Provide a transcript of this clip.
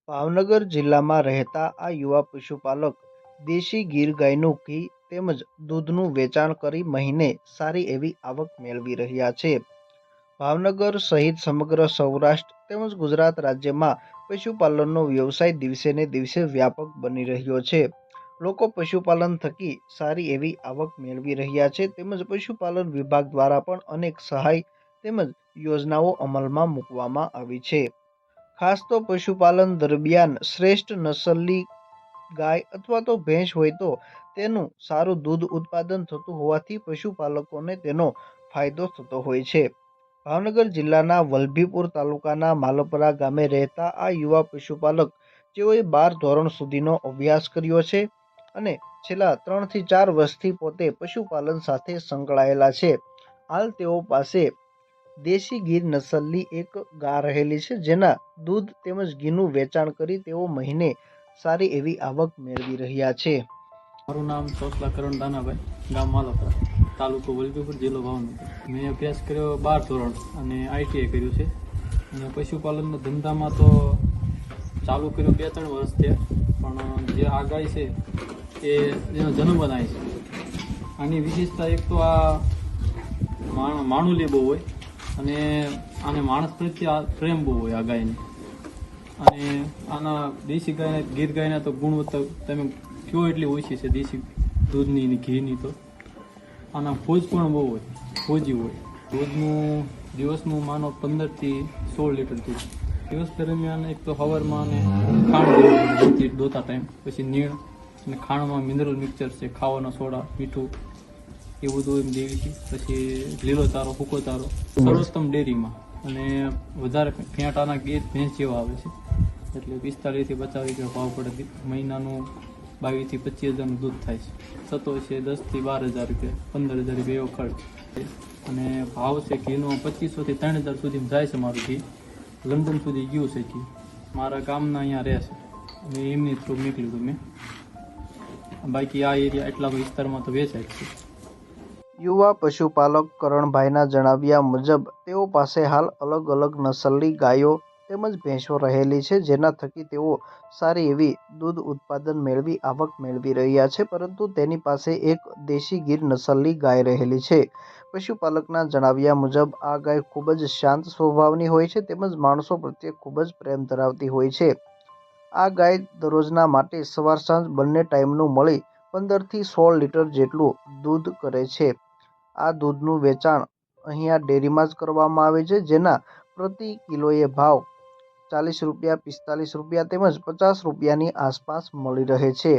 ભાવનગર જિલ્લામાં રહેતા આ યુવા પશુપાલક દેશી ગીર ગાયનું ઘી તેમજ દૂધનું વેચાણ કરી મહિને સારી એવી આવક મેળવી રહ્યા છે। ભાવનગર સહિત સમગ્ર સૌરાષ્ટ્ર તેમજ ગુજરાત રાજ્યમાં પશુપાલનનો વ્યવસાય દિવસે ને દિવસે વ્યાપક બની રહ્યો છે। લોકો પશુપાલન થકી સારી એવી આવક મેળવી રહ્યા છે તેમજ પશુપાલન વિભાગ દ્વારા પણ અનેક સહાય તેમજ યોજનાઓ અમલમાં મૂકવામાં આવી છે। ખાસ તો પશુપાલન દરમિયાન શ્રેષ્ઠ નસલની ગાય અથવા તો ભેંસ હોય તો તેનું સારું દૂધ ઉત્પાદન થતું હોવાથી પશુપાલકોને તેનો ફાયદો થતો હોય છે। ભાવનગર જિલ્લાના વલભીપુર તાલુકાના માલપરા ગામે રહેતા આ યુવા પશુપાલક જેઓએ 12 ધોરણ સુધીનો અભ્યાસ કર્યો છે અને છેલ્લા 3 થી 4 વર્ષથી પોતે પશુપાલન સાથે સંકળાયેલા છે। હાલ તેઓ પાસે દેશી ગીર નસલની એક ગાય રહેલી છે જેના દૂધ તેમજ ઘીનું વેચાણ કરી તેઓ મહિને સારી એવી આવક મેળવી રહ્યા છે। મારું નામ ચોસલા કરણ દાનાભાઈ, ગામ માલપરા, તાલુકો વલભીપુર, જિલ્લો ભાવનગર। મેં અભ્યાસ કર્યો 12 ધોરણ અને આઈટીઆઈ કર્યું છે અને પશુપાલનના ધંધામાં તો ચાલુ કર્યો 2-3 વર્ષ થયા, પણ જે આ ગાય છે એ એનો જન્મ બનાય છે। આની વિશેષતા એક તો આ માણુલી બહુ હોય અને આને માણસ પ્રત્યે પ્રેમ બહુ હોય આ ગાયને। અને આના દેશી ગાયના ગીર ગાયના તો ગુણવત્તા તમે કયો એટલી ઓછી છે દેશી દૂધની ને ઘીની। તો આના ફોજ પણ બહુ હોય, ફોજી હોય। દૂધનું દિવસનું માનો 15 થી 16 લીટર દૂધ દિવસ દરમિયાન એક તો સવારમાં અને ખાણ દેવું દોતા ટાઈમ, પછી નીણ અને ખાણમાં મિનરલ મિક્સચર છે, ખાવાનો સોડા, મીઠું એ બધું એમ દેવી છે। પછી લીલો ચારો, સૂકો ચારો સર્વોત્તમ ડેરીમાં, અને વધારે ફેંટ આના ગીર ભેંસ જેવા આવે છે એટલે 45 થી 50 રૂપિયા ભાવ પડે। મહિનાનું 22 થી 25 હજારનું દૂધ થાય છે। થતો છે 10 થી 12 હજાર રૂપિયા, 15 હજાર રૂપિયા એવો ખર્ચ। અને ભાવ છે ઘીનો 2500 થી 3000 સુધી જાય છે મારું ઘી, લંડન સુધી ગયું છે ઘી। મારા ગામના અહીંયા રહે છે અને એમની થ્રુ નીકળ્યું હતું મેં, બાકી આ એરિયા એટલા વિસ્તારમાં તો વેચાય છે। યુવા પશુપાલક કરણભાઈના જણાવ્યા મુજબ તેઓ પાસે હાલ અલગ અલગ નસલની ગાયો તેમજ ભેંસો રહેલી છે જેના થકી તેઓ સારી એવી દૂધ ઉત્પાદન મેળવી આવક મેળવી રહ્યા છે, પરંતુ તેની પાસે એક દેશી ગીર નસલની ગાય રહેલી છે। પશુપાલકના જણાવ્યા મુજબ આ ગાય ખૂબ જ શાંત સ્વભાવની હોય છે તેમજ માણસો પ્રત્યે ખૂબ જ પ્રેમ ધરાવતી હોય છે। આ ગાય દરરોજના માટે સવાર સાંજ બંને ટાઈમનું મળી 15 થી 16 લીટર જેટલું દૂધ કરે છે। આ દૂધનું વેચાણ અહીંયા ડેરીમાં જ કરવામાં આવે છે જેના પ્રતિ કિલોએ ભાવ 40 રૂપિયા, 45 રૂપિયા તેમજ 50 રૂપિયાની આસપાસ મળી રહે છે।